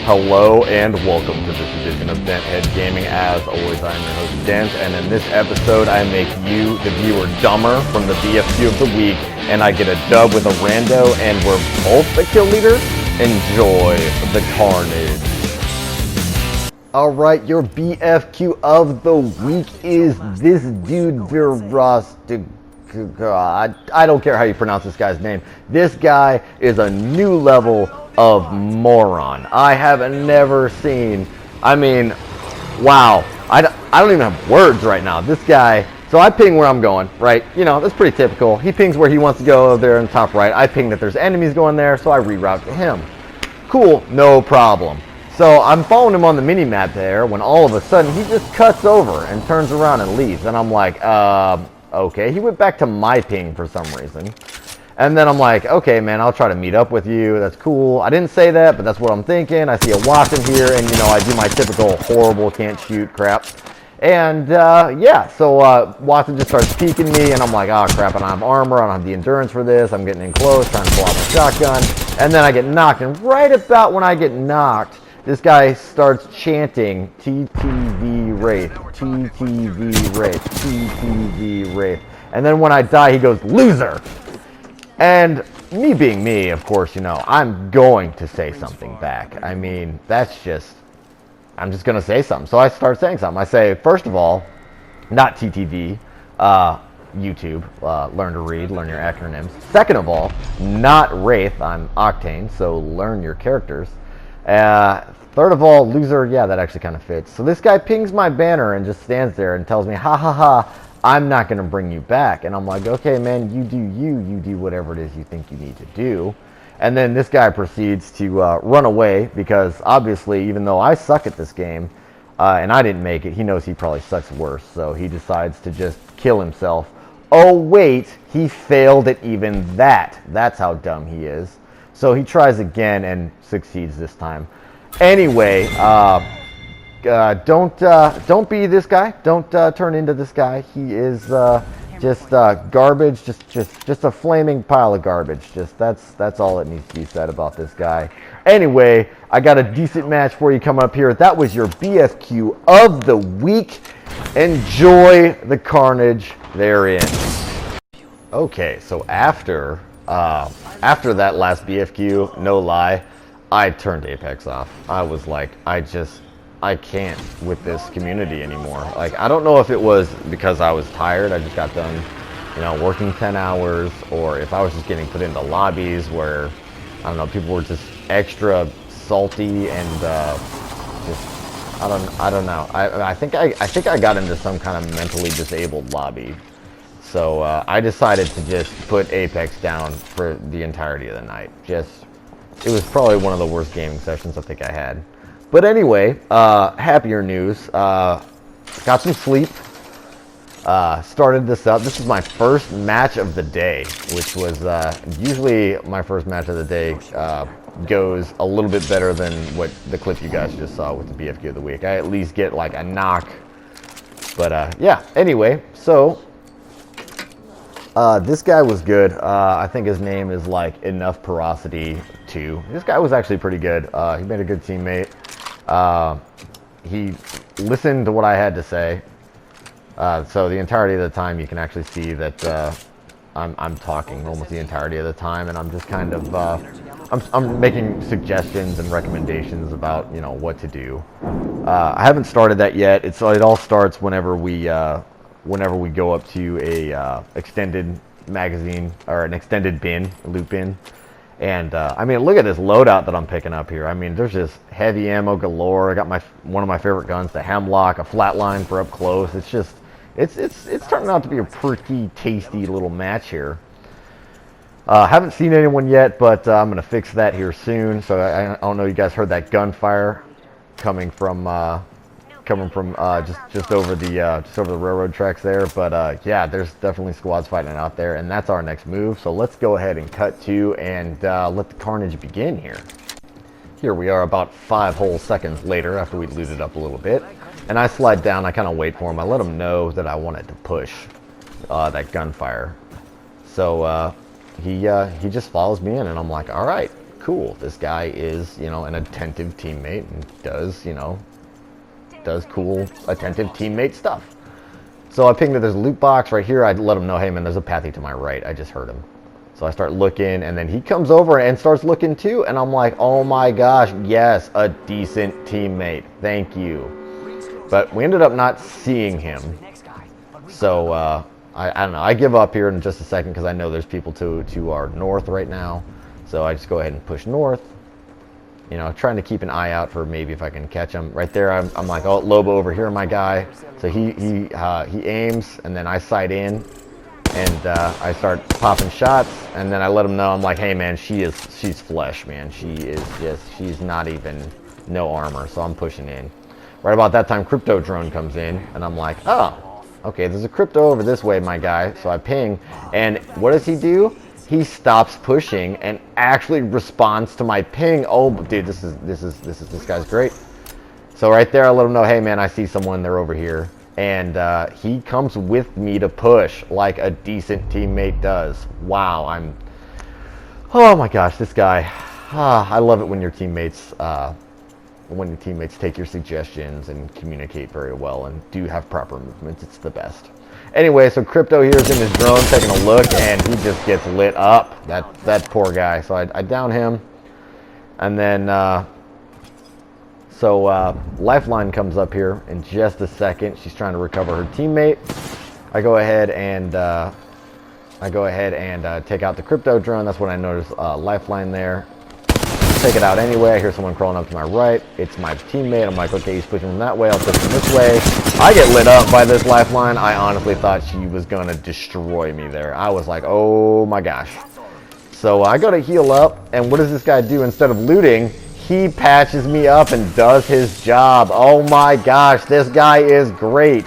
Hello and welcome to this edition of Denthead Gaming. As always, I'm your host Dent, and in this episode I make you, the viewer, dumber from the BFQ of the week, and I get a dub with a rando, and we're both the kill leaders. Enjoy the carnage. Alright, your BFQ of the week is this dude, I don't care how you pronounce this guy's name. This guy is a new level of moron. I have never seen, wow. I don't even have words right now. This guy, so I ping where I'm going, right? You know, that's pretty typical. He pings where he wants to go there in the top right. I ping that there's enemies going there, so I reroute to him. Cool, no problem. So I'm following him on the mini-map there when all of a sudden he just cuts over and turns around and leaves. And I'm like, okay. He went back to my ping for some reason. And then I'm like, okay, man, I'll try to meet up with you. That's cool. I didn't say that, but that's what I'm thinking. I see a Watson here, and, you know, I do my typical horrible can't shoot crap. And, yeah, so Watson just starts peeking me, and I'm like, oh, crap, I don't have armor. I don't have the endurance for this. I'm getting in close, trying to pull out my shotgun. And then I get knocked, and right about when I get knocked, this guy starts chanting, TTV Wraith, TTV Wraith, TTV Wraith. And then when I die, he goes, loser! And me being me, of course, you know, I'm going to say something back. I mean, that's just, I'm just going to say something. So I start saying something. I say, first of all, not TTV, YouTube, learn to read, learn your acronyms. Second of all, not Wraith, I'm Octane, so learn your characters. Third of all, loser, yeah, that actually kind of fits. So this guy pings my banner and just stands there and tells me, ha ha ha, I'm not going to bring you back. And I'm like, okay, man, you do whatever it is you think you need to do. And then this guy proceeds to run away because obviously, even though I suck at this game and I didn't make it, he knows he probably sucks worse. So he decides to just kill himself. Oh, wait, he failed at even that. That's how dumb he is. So he tries again and succeeds this time. Anyway, don't be this guy. Don't turn into this guy. He is just garbage. Just a flaming pile of garbage. That's all that needs to be said about this guy. Anyway, I got a decent match for you coming up here. That was your BFQ of the week. Enjoy the carnage therein. Okay, so after that last BFQ, no lie, I turned Apex off. I was like, I can't with this community anymore. Like, I don't know if it was because I was tired. I just got done, you know, working 10 hours, or if I was just getting put into lobbies where, I don't know, people were just extra salty and just, I don't know. I think I got into some kind of mentally disabled lobby. So I decided to just put Apex down for the entirety of the night. It was probably one of the worst gaming sessions I think I had. But anyway, happier news. Got some sleep. Started this up. This is my first match of the day, which was usually my first match of the day goes a little bit better than what the clip you guys just saw with the BFQ of the week. I at least get like a knock. But yeah, anyway, so this guy was good. I think his name is like Enough Porosity 2. This guy was actually pretty good. He made a good teammate. He listened to what I had to say. So the entirety of the time you can actually see that I'm talking almost the entirety of the time, and I'm just kind of I'm making suggestions and recommendations about, you know, what to do. I haven't started that yet. It all starts whenever we go up to a extended magazine or an extended bin, loot bin. And I mean, look at this loadout that I'm picking up here. I mean, there's just heavy ammo galore. I got one of my favorite guns, the Hemlock, a flatline for up close. It's just it's turning out to be a pretty tasty little match here. Haven't seen anyone yet, but I'm gonna fix that here soon. So I don't know if you guys heard that gunfire coming from just over the railroad tracks there. But yeah, there's definitely squads fighting out there, and that's our next move. So let's go ahead and cut to and let the carnage begin here. Here we are about 5 whole seconds later after we looted up a little bit, and I slide down. I kind of wait for him. I let him know that I wanted to push that gunfire. So he just follows me in, and I'm like, all right, cool. This guy is, you know, an attentive teammate and does, you know, does cool, attentive teammate stuff. So I pinged that there's a loot box right here. I let him know, hey man, there's a pathy to my right. I just heard him. So I start looking, and then he comes over and starts looking too, and I'm like, oh my gosh, yes, a decent teammate. Thank you. But we ended up not seeing him. So I don't know. I give up here in just a second because I know there's people to our north right now. So I just go ahead and push north. You know, trying to keep an eye out for maybe if I can catch him. Right there, I'm like, oh, Lobo over here, my guy. So he aims, and then I sight in, and I start popping shots, and then I let him know, I'm like, hey man, she's flesh, man. She's not even, no armor, so I'm pushing in. Right about that time, crypto drone comes in, and I'm like, oh, okay, there's a crypto over this way, my guy. So I ping, and what does he do? He stops pushing and actually responds to my ping. Oh, dude, this guy's great. So right there, I let him know, hey man, I see someone. They're over here, and he comes with me to push like a decent teammate does. Wow, oh my gosh, this guy. I love it when your teammates. When your teammates take your suggestions and communicate very well and do have proper movements. It's the best. Anyway, so Crypto here is in his drone taking a look, and he just gets lit up. That poor guy. So I down him, and then Lifeline comes up here in just a second. She's trying to recover her teammate. I go ahead and take out the Crypto drone. That's when I notice Lifeline there. Take it out anyway. I hear someone crawling up to my right. It's my teammate. I'm like, okay, he's pushing from that way. I'll push him this way. I get lit up by this Lifeline. I honestly thought she was going to destroy me there. I was like, oh my gosh. So I go to heal up, and what does this guy do? Instead of looting, he patches me up and does his job. Oh my gosh, this guy is great.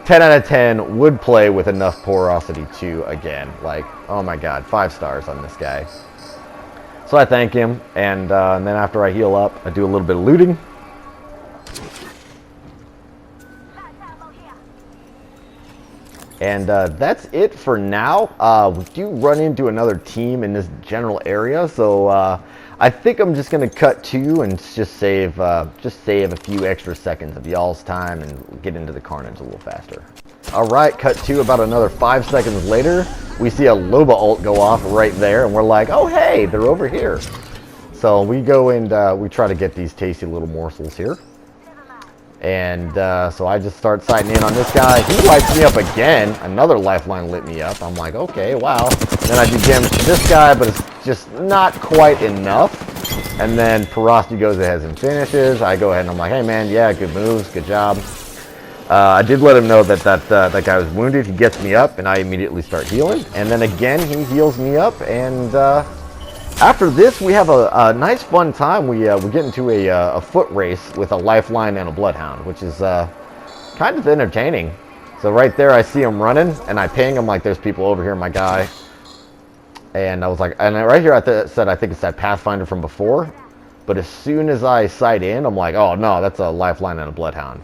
10 out of 10, would play with enough porosity too again. Like, oh my god, 5 stars on this guy. So I thank him, and then after I heal up, I do a little bit of looting. And that's it for now. We do run into another team in this general area, so I think I'm just going to cut to and just save a few extra seconds of y'all's time and get into the carnage a little faster. Alright, cut to about another 5 seconds later. We see a Loba ult go off right there, and we're like, oh hey, they're over here. So we go and we try to get these tasty little morsels here. And so I just start sighting in on this guy. He lights me up again. Another Lifeline lit me up. I'm like, okay, wow. Then I do damage to this guy, but it's just not quite enough. And then Porosity goes ahead and finishes. I go ahead and I'm like, hey man, yeah, good moves, good job. I did let him know that that guy was wounded. He gets me up, and I immediately start healing. And then again, he heals me up. And after this, we have a nice, fun time. We get into a foot race with a Lifeline and a Bloodhound, which is kind of entertaining. So right there, I see him running, and I ping him like, there's people over here, my guy. And I was like, and right here I said, I think it's that Pathfinder from before. But as soon as I sight in, I'm like, oh no, that's a Lifeline and a Bloodhound.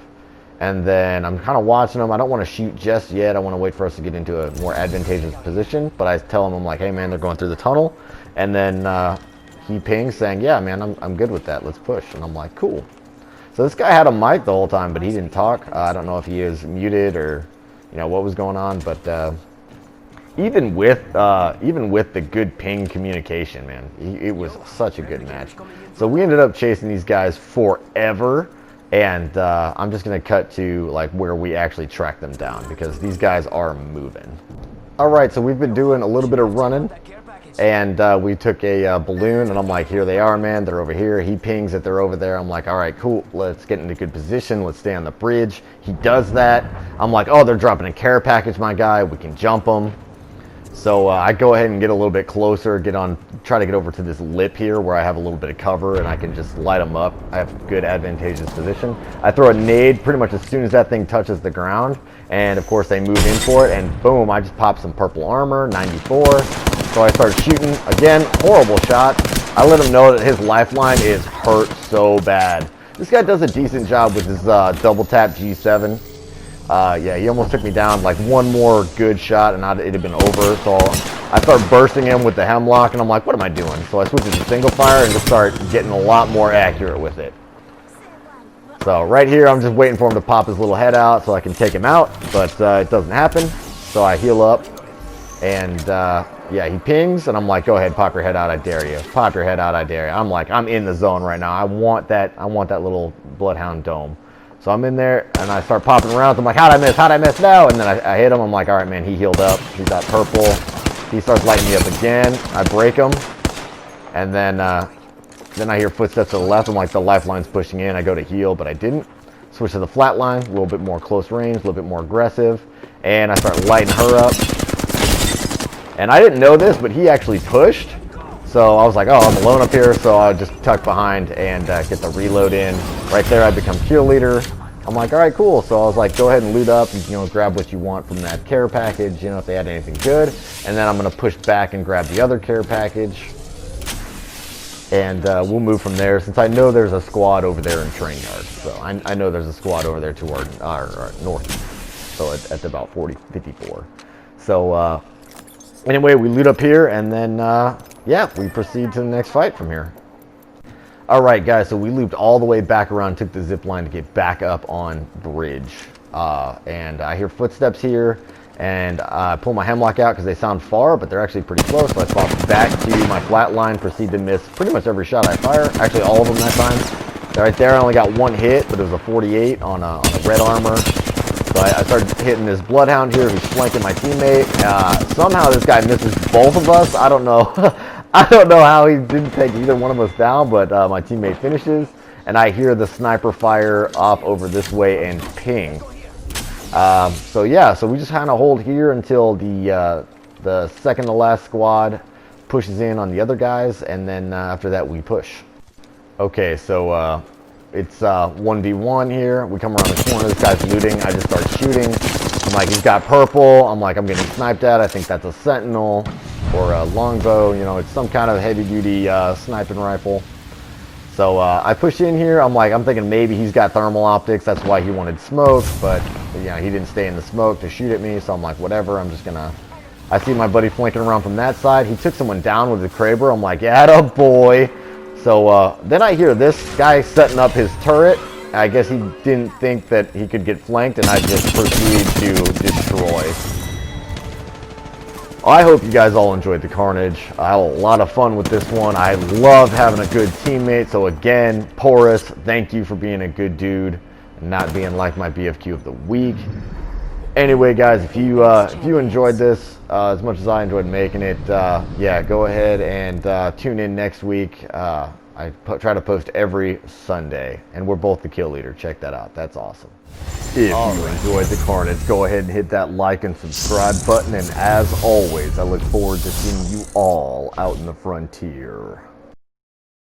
And then I'm kind of watching them. I don't want to shoot just yet. I want to wait for us to get into a more advantageous position. But I tell him, I'm like, hey man, they're going through the tunnel. And then he pings saying, yeah man, I'm good with that. Let's push. And I'm like, cool. So this guy had a mic the whole time, but he didn't talk. I don't know if he is muted or, you know, what was going on. But even with the good ping communication, man, it was such a good match. So we ended up chasing these guys forever. And I'm just going to cut to like where we actually track them down because these guys are moving. Alright, so we've been doing a little bit of running. And we took a balloon, and I'm like, here they are, man. They're over here. He pings that they're over there. I'm like, all right, cool. Let's get into good position. Let's stay on the bridge. He does that. I'm like, oh, they're dropping a care package, my guy. We can jump them. So I go ahead and get a little bit closer, try to get over to this lip here where I have a little bit of cover and I can just light them up. I have good advantageous position. I throw a nade pretty much as soon as that thing touches the ground. And of course they move in for it, and boom, I just pop some purple armor, 94. So I start shooting. Again, horrible shot. I let him know that his Lifeline is hurt so bad. This guy does a decent job with his double tap G7. Yeah, he almost took me down. Like one more good shot and it'd have been over. So I start bursting him with the hemlock, and I'm like, what am I doing? So I switch it to single fire and just start getting a lot more accurate with it. So right here, I'm just waiting for him to pop his little head out so I can take him out, but it doesn't happen. So I heal up, and yeah, he pings, and I'm like, go ahead, pop your head out, I dare you. Pop your head out, I dare you. I'm like, I'm in the zone right now. I want that little Bloodhound dome. So I'm in there, and I start popping around. I'm like, how'd I miss? How'd I miss? No! And then I hit him. I'm like, all right, man, he healed up. He's got purple. He starts lighting me up again. I break him, and then I hear footsteps to the left. I'm like, the lifeline's pushing in. I go to heal, but I didn't. Switch to the flat line, a little bit more close range, a little bit more aggressive, and I start lighting her up. And I didn't know this, but he actually pushed. So I was like, oh, I'm alone up here, so I'll just tuck behind and get the reload in. Right there, I become kill leader. I'm like, all right, cool. So I was like, go ahead and loot up, grab what you want from that care package, if they had anything good. And then I'm going to push back and grab the other care package. And we'll move from there, since I know there's a squad over there in train yard. So I know there's a squad over there to our north. So at about 54. So anyway, we loot up here, and then yeah, we proceed to the next fight from here. All right, guys, so we looped all the way back around, took the zip line to get back up on bridge. And I hear footsteps here, and I pull my hemlock out because they sound far, but they're actually pretty close. So I swap back to my flat line, proceed to miss pretty much every shot I fire. Actually, all of them that time. Right there, I only got one hit, but it was a 48 on a red armor. So I started hitting this Bloodhound here who's flanking my teammate. Somehow this guy misses both of us. I don't know. I don't know how he didn't take either one of us down, but my teammate finishes. And I hear the sniper fire off over this way and ping. So yeah, so we just kind of hold here until the second to last squad pushes in on the other guys, and then after that we push. Okay, so it's 1v1 here. We come around the corner, this guy's looting, I just start shooting. I'm like, he's got purple. I'm like, I'm getting sniped at. I think that's a sentinel or a longbow. It's some kind of heavy-duty sniping rifle. So I push in here. I'm thinking maybe he's got thermal optics. That's why he wanted smoke, but he didn't stay in the smoke to shoot at me. So I'm like, whatever. I'm just gonna. I see my buddy flanking around from that side. He took someone down with the Kraber. I'm like, atta boy. So then I hear this guy setting up his turret. I guess he didn't think that he could get flanked, and I just proceed to destroy. I hope you guys all enjoyed the carnage. I had a lot of fun with this one. I love having a good teammate. So again, Porus, thank you for being a good dude and not being like my BFQ of the week. Anyway, guys, if you enjoyed this as much as I enjoyed making it, yeah, go ahead and tune in next week. I try to post every Sunday, and we're both the kill leader. Check that out. That's awesome. If you enjoyed the carnage, go ahead and hit that like and subscribe button. And as always, I look forward to seeing you all out in the frontier.